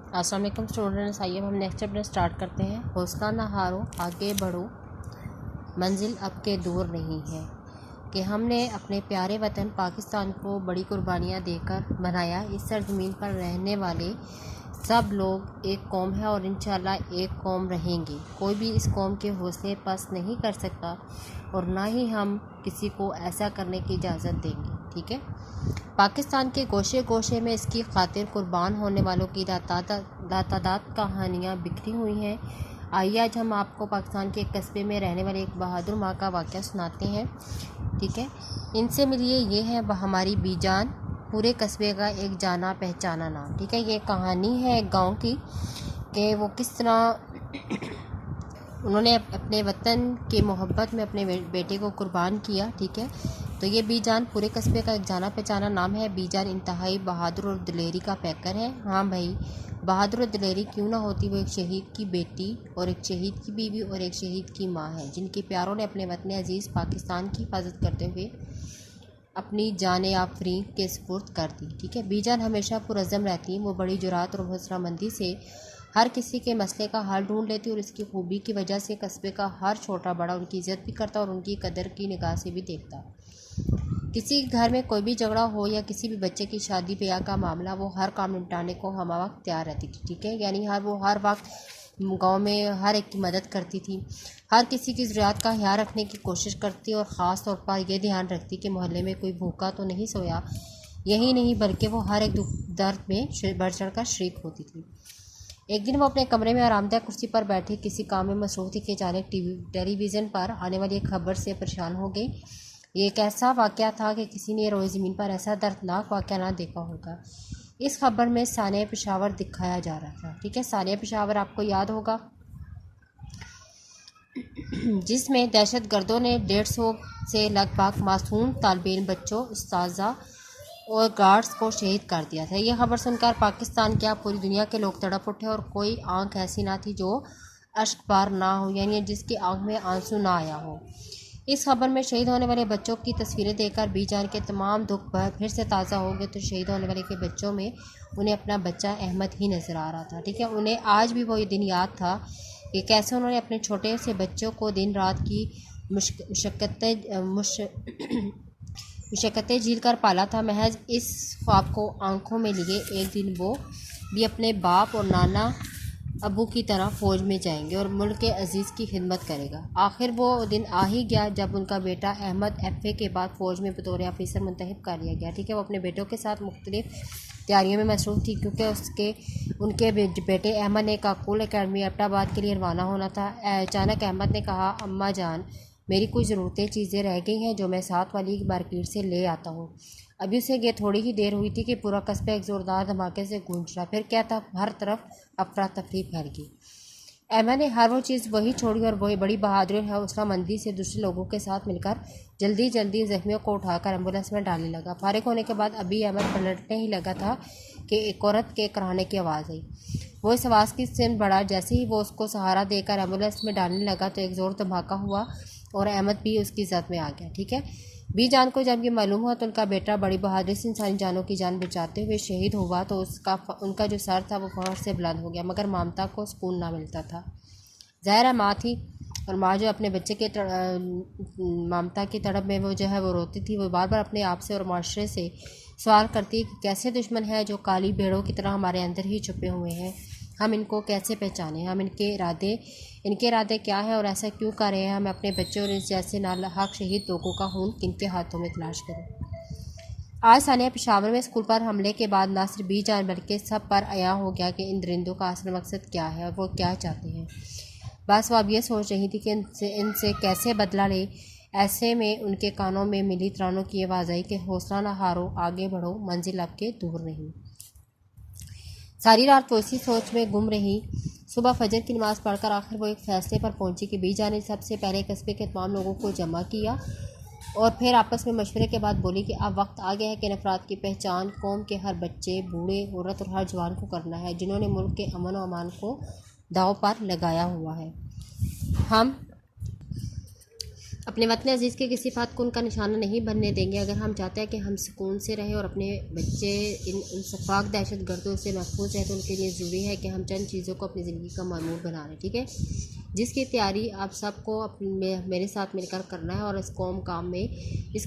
अस्सलाम वालेकुम स्टूडेंट्स। आइए हम नेक्स्ट चैप्टर स्टार्ट करते हैं। हौसला न हारो, आगे बढ़ो, मंजिल अब के दूर नहीं है। कि हमने अपने प्यारे वतन पाकिस्तान को बड़ी कुर्बानियाँ देकर बनाया। इस सरजमीन पर रहने वाले सब लोग एक कौम है और इंशाल्लाह एक कौम रहेंगे। कोई भी इस कौम के हौसले पस्त नहीं कर सकता और ना ही हम किसी को ऐसा करने की इजाज़त देंगे। ठीक है। पाकिस्तान के गोशे गोशे में इसकी खातिर कुर्बान होने वालों की तादाद कहानियाँ बिखरी हुई हैं। आइए आज हम आपको पाकिस्तान के एक कस्बे में रहने वाले एक बहादुर माँ का वाक़या सुनाते हैं। ठीक है। इनसे मिलिए, ये है हमारी बीजान, पूरे कस्बे का एक जाना पहचाना नाम। ठीक है। ये कहानी है एक गांव की कि वो किस तरह उन्होंने अपने वतन के मोहब्बत में अपने बेटे को कुर्बान किया। ठीक है। तो ये बीजान पूरे कस्बे का एक जाना पहचाना नाम है। बीजान इंतहाई बहादुर और दिलेरी का पैकर है। हाँ भाई, बहादुर और दिलेरी क्यों ना होती, वो एक शहीद की बेटी और एक शहीद की बीवी और एक शहीद की माँ है, जिनके प्यारों ने अपने वतन अजीज़ पाकिस्तान की हिफाजत करते हुए अपनी जान आफरीन के सुपुर्द कर दी। ठीक है। बीजान हमेशा पुरज़्ज़म रहती हैं। वो बड़ी जुरात और हौसलामंदी से हर किसी के मसले का हल ढूंढ लेती और इसकी खूबी की वजह से कस्बे का हर छोटा बड़ा उनकी इज़्ज़त भी करता और उनकी कदर की निगाह से भी देखता। किसी घर में कोई भी झगड़ा हो या किसी भी बच्चे की शादी ब्याह का मामला, वो हर काम निपटाने को हम वक्त तैयार रहती थी। ठीक है। यानी वो हर वक्त गांव में हर एक की मदद करती थी, हर किसी की ज़रूरत का ख्याल रखने की कोशिश करती और ख़ास तौर पर यह ध्यान रखती कि मोहल्ले में कोई भूखा तो नहीं सोया। यही नहीं बल्कि वो हर एक दुख दर्द में बढ़ चढ़ कर शरीक होती थी। एक दिन वो अपने कमरे में आरामदायक कुर्सी पर बैठे किसी काम में मसरूफ़ थी कि अचानक टेलीविज़न पर आने वाली एक खबर से परेशान हो गई। ये एक ऐसा वाक़या था कि किसी ने रोज़ ज़मीन पर ऐसा दर्दनाक वाक़या ना देखा होगा। इस खबर में सानिया पेशावर दिखाया जा रहा था। ठीक है। सानिया पेशावर आपको याद होगा, जिसमें दहशत गर्दों ने 150 से लगभग मासूम तालिब बच्चों, उस्ताज़ा और गार्ड्स को शहीद कर दिया था। यह खबर सुनकर पाकिस्तान क्या पूरी दुनिया के लोग तड़प उठे और कोई आंख ऐसी ना थी जो अश्कबार ना हो, यानी जिसकी आंख में आंसू ना आया हो। इस खबर में शहीद होने वाले बच्चों की तस्वीरें देखकर बीजान के तमाम दुख फिर से ताज़ा हो गए। तो शहीद होने वाले के बच्चों में उन्हें अपना बच्चा अहमद ही नज़र आ रहा था। ठीक है। उन्हें आज भी वो ये दिन याद था कि कैसे उन्होंने अपने छोटे से बच्चों को दिन रात की मुशक्क़तें झील कर पाला था। महज इस ख्वाब को आंखों में लिए एक दिन वो भी अपने बाप और नाना अबू की तरह फ़ौज में जाएंगे और मुल्क के अजीज़ की खिदमत करेगा। आखिर वो दिन आ ही गया जब उनका बेटा अहमद FA के बाद फ़ौज में बतौर ऑफिसर मुंतखब कर लिया गया। ठीक है। वो अपने बेटों के साथ मुख्तलिफ तैयारियों में मसरूफ़ थी क्योंकि उनके बेटे अहमद ने काकुल अकेडमी एबटाबाद के लिए रवाना होना था। अचानक अहमद ने कहा, अम्मा जान, मेरी कुछ ज़रूरतें चीज़ें रह गई हैं जो मैं साथ वाली मार्केट से ले आता हूँ। अभी उसे ये थोड़ी ही देर हुई थी कि पूरा कस्बा एक ज़ोरदार धमाके से गूंज रहा। फिर क्या था, हर तरफ अफरा तफरी फैल गई। अहमद ने हर वो चीज़ वही छोड़ी और वही बड़ी बहादुरी और हौसलामंदी से दूसरे लोगों के साथ मिलकर जल्दी जल्दी जख्मियों को उठाकर एम्बुलेंस में डालने लगा। फारिग होने के बाद अभी अहमद पलटने ही लगा था कि एक औरत के कराहने की आवाज़ आई। वो इस आवाज़ की सिम बढ़ा। जैसे ही वो उसको सहारा देकर एम्बुलेंस में डालने लगा तो एक ज़ोर धमाका हुआ और अहमद भी उसकी जद में आ गया। ठीक है। बीजान को जब ये मालूम हुआ तो उनका बेटा बड़ी बहादुरी से इंसानी जानों की जान बचाते हुए शहीद हुआ तो उनका जो सर था वो फख्र से बुलंद हो गया। मगर ममता को सुकून ना मिलता था। ज़ाहिर माँ थी और माँ जो अपने बच्चे के ममता की तड़प में वो जो है वो रोती थी। वो बार बार अपने आप से और माशरे से सवाल करती है कि कैसे दुश्मन है जो काली भेड़ों की तरह हमारे अंदर ही छुपे हुए हैं, हम इनको कैसे पहचानें, हम इनके इरादे क्या हैं और ऐसा क्यों कर रहे हैं। हम अपने बच्चों और इस जैसे नालाहक शहीद लोगों का खून किनके हाथों में तलाश करें। आज सानिया पेशावर में स्कूल पर हमले के बाद ना सिर्फ बीजान बल्कि सब पर आया हो गया कि इन दरिंदों का असल मकसद क्या है और वो क्या चाहते हैं। बस वो अब ये सोच रही थी कि इनसे कैसे बदला ले। ऐसे में उनके कानों में मिली तरानों की आवाज़ आई कि हौसला ना हारो, आगे बढ़ो, मंजिल आपके दूर नहीं। सारी रात वो इसी सोच में गुम रही। सुबह फजर की नमाज़ पढ़कर आखिर वो एक फ़ैसले पर पहुंची कि बीजा ने सबसे पहले कस्बे के तमाम लोगों को जमा किया और फिर आपस में मशवरे के बाद बोली कि अब वक्त आ गया है कि अफराद की पहचान कौम के हर बच्चे, बूढ़े, औरत और हर जवान को करना है जिन्होंने मुल्क के अमन और अमान को दाव पर लगाया हुआ है। हम अपने वतन अजीज़ के किसी बात को उनका निशाना नहीं बनने देंगे। अगर हम चाहते हैं कि हम सुकून से रहें और अपने बच्चे इन सफाक दहशत गर्दों से महफूज रहें, तो उनके लिए ज़रूरी है कि हम चंद चीज़ों को अपनी ज़िंदगी का मामूल बना लें, ठीक है, जिसकी तैयारी आप सबको मेरे साथ मिलकर करना है। और इस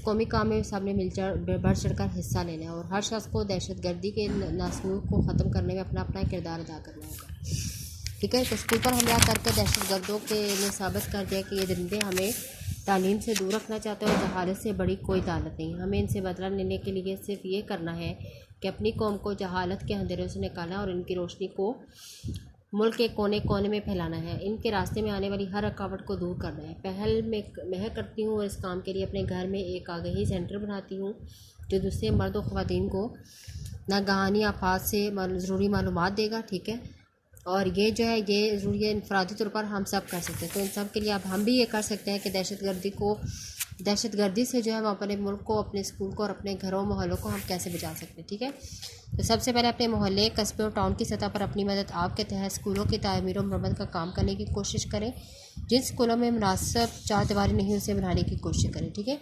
कौमी काम में सबने बढ़ चढ़ कर हिस्सा लेना है और हर शख्स को दहशत गर्दी के नासलूक को ख़त्म करने में अपना अपना किरदार अदा करना होगा, ठीक है। तो स्कूल पर हमला करके दहशत गर्दों के ने साबित कर दिया कि ये दरिंदे हमें तालीम से दूर रखना चाहते हैं और जहालत से बड़ी कोई दालत नहीं। हमें इनसे बदला लेने के लिए सिर्फ ये करना है कि अपनी कौम को जहालत के अंधेरों से निकालना और इनकी रोशनी को मुल्क के कोने कोने में फैलाना है। इनके रास्ते में आने वाली हर रुकावट को दूर करना है। पहल मैं करती हूँ और इस काम के लिए अपने घर में एक आगाही सेंटर बनाती हूँ जो दूसरे मर्द और ख़वातीन को नागहानी आफात से ज़रूरी मालूमात देगा, ठीक है। और ये जो है ये ज़रूरी है, इनफरादी तौर पर हम सब कर सकते हैं। तो इन सब के लिए अब हम भी ये कर सकते हैं कि दहशतगर्दी से जो है हम अपने मुल्क को, अपने स्कूल को और अपने घरों मोहल्लों को हम कैसे बचा सकते हैं, ठीक है। तो सबसे पहले अपने मोहल्ले, कस्बे और टाउन की सतह पर अपनी मदद आपके तहत स्कूलों की तामीर और मरम्मत का काम करने की कोशिश करें। जिन स्कूलों में मुनासिब चारदीवारी नहीं उसे बनाने की कोशिश करें, ठीक है।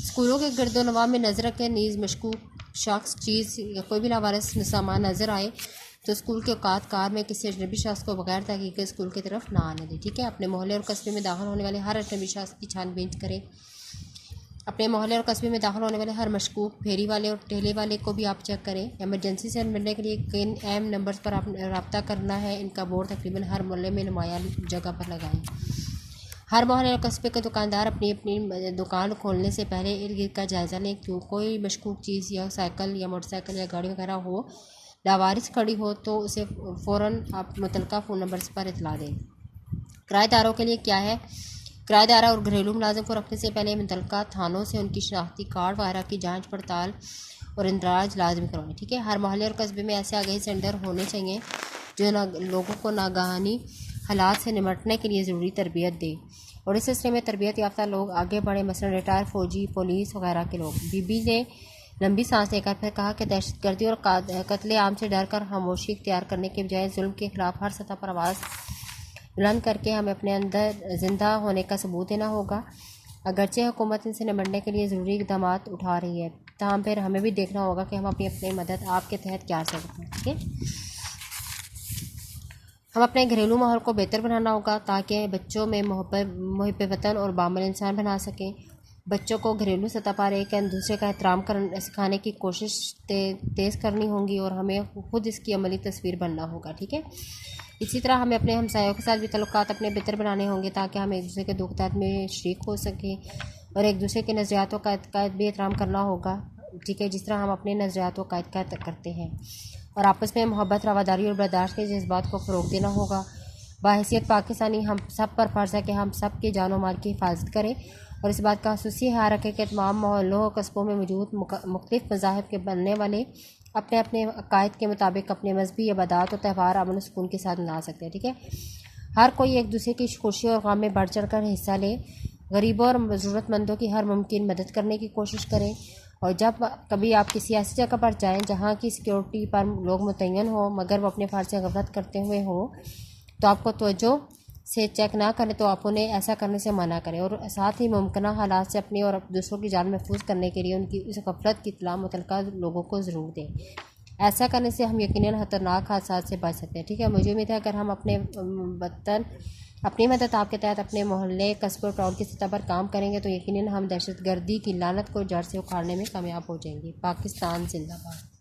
स्कूलों के गर्दोनवा में नज़र रखें, नीज़ मशकूक शख्स, चीज़ या कोई भी लावारिस सामान नज़र आए तो स्कूल के औकात कार में किसी अजनबी शख्स को बगैर तहकीक के स्कूल की तरफ ना आने दें, ठीक है। अपने मोहल्ले और कस्बे में दाखिल होने वाले हर अजनबी शख्स की छानबीन करें। अपने मोहल्ले और कस्बे में दाखिल होने वाले हर मशकूक फेरी वाले और ठेले वाले को भी आप चेक करें। इमरजेंसी से मिलने के लिए किन अहम नंबर्स पर आप रब्ता करना है, इनका बोर्ड तकरीबन हर मोहल्ले में नुमाया जगह पर लगाएं। हर मोहल्ले और कस्बे के दुकानदार अपनी अपनी दुकान खोलने से पहले इर्द गिर्द का जायज़ा लें। क्यों कोई मशकूक चीज़ या साइकिल या मोटरसाइकिल या गाड़ी वगैरह हो, लावारिस खड़ी हो, तो उसे फ़ौरन आप मुतलका फ़ोन नंबर पर इतला दें। किराएदारों के लिए क्या है, किराएदार और घरेलू मुलाजिम को रखने से पहले मुतलका थानों से उनकी शनाख्ती कार्ड वगैरह की जांच पड़ताल और इंदराज लाजमी करवाएं, ठीक है। हर मोहल्ले और कस्बे में ऐसे आगाही सेंटर होने चाहिए जो लोगों को नागहानी हालात से निपटने के लिए ज़रूरी तरबियत दे और इस सिलसिले में तरबियत याफ्ता लोग आगे बढ़े, मसलन रिटायर फ़ौजी, पुलिस वगैरह के लोग। बीबी ने लंबी सांस लेकर फिर कहा कि दहशतगर्दी और कत्ले आम से डर कर खामोशी इख्तियार करने के बजाय जुल्म के खिलाफ हर सतह पर आवाज़ बुलंद करके हमें अपने अंदर ज़िंदा होने का सबूत देना होगा। अगरचे हुकूमत इनसे निपटने के लिए ज़रूरी इक़दाम उठा रही है, तमाम फिर हमें भी देखना होगा कि हम अपनी मदद आपके तहत क्या कर सकते हैं, ठीक है। हम अपने घरेलू माहौल को बेहतर बनाना होगा ताकि बच्चों में मुहिब वतन और बामल इंसान बना सकें। बच्चों को घरेलू सतह पर एक दूसरे का एहतराम सिखाने की कोशिश तेज़ करनी होगी और हमें खुद इसकी अमली तस्वीर बनना होगा, ठीक है। इसी तरह हमें अपने हमसायों के साथ भी तल्लुकात अपने बेहतर बनाने होंगे ताकि हम एक दूसरे के दुख दर्द में शरीक हो सकें और एक दूसरे के नज़रियातों का भी एहतराम करना होगा, ठीक है, जिस तरह हम अपने नज़रियातों का करते हैं। और आपस में मोहब्बत, रवादारी और बर्दाश्त के जज्बात को फ़रोग़ देना होगा। बाहैसियत पाकिस्तानी हम सब पर फ़र्ज़ है कि हम सब के जान और माल की हिफाजत करें और इस बात का खुसूसी ख्याल रखें कि तमाम मोहल्लों और कस्बों में मौजूद मुख्तलिफ़ मज़ाहिब के बनने वाले अपने अपने अकायद के मुताबिक अपने मजहबी इबादत और त्यौहार अमन सुकून के साथ मना सकते हैं, ठीक है। हर कोई एक दूसरे की खुशी और गम में बढ़ चढ़ कर हिस्सा ले, गरीबों और ज़रूरतमंदों की हर मुमकिन मदद करने की कोशिश करें। और जब कभी आप किसी ऐसी जगह पर जाएं जहां की सिक्योरिटी पर लोग मुतय्यन हो मगर वो अपने फ़र्ज़ से गफलत करते हुए हो, तो आपको तवज्जो से चेक ना करें तो आप उन्हें ऐसा करने से मना करें और साथ ही मुमकिन हालात से अपनी और दूसरों की जान महफूज करने के लिए उनकी उस गफलत की इत्तला मुतल्लिका लोगों को ज़रूर दें। ऐसा करने से हम यकीनन खतरनाक हादसात से बच सकते हैं, ठीक है। मुझे उम्मीद है अगर हम अपनी मदद आपके तहत अपने मोहल्ले, कस्बे और टाउन की सतह पर काम करेंगे तो यकीनन हम दहशतगर्दी की लानत को जड़ से उखाड़ने में कामयाब हो जाएंगे। पाकिस्तान जिंदाबाद।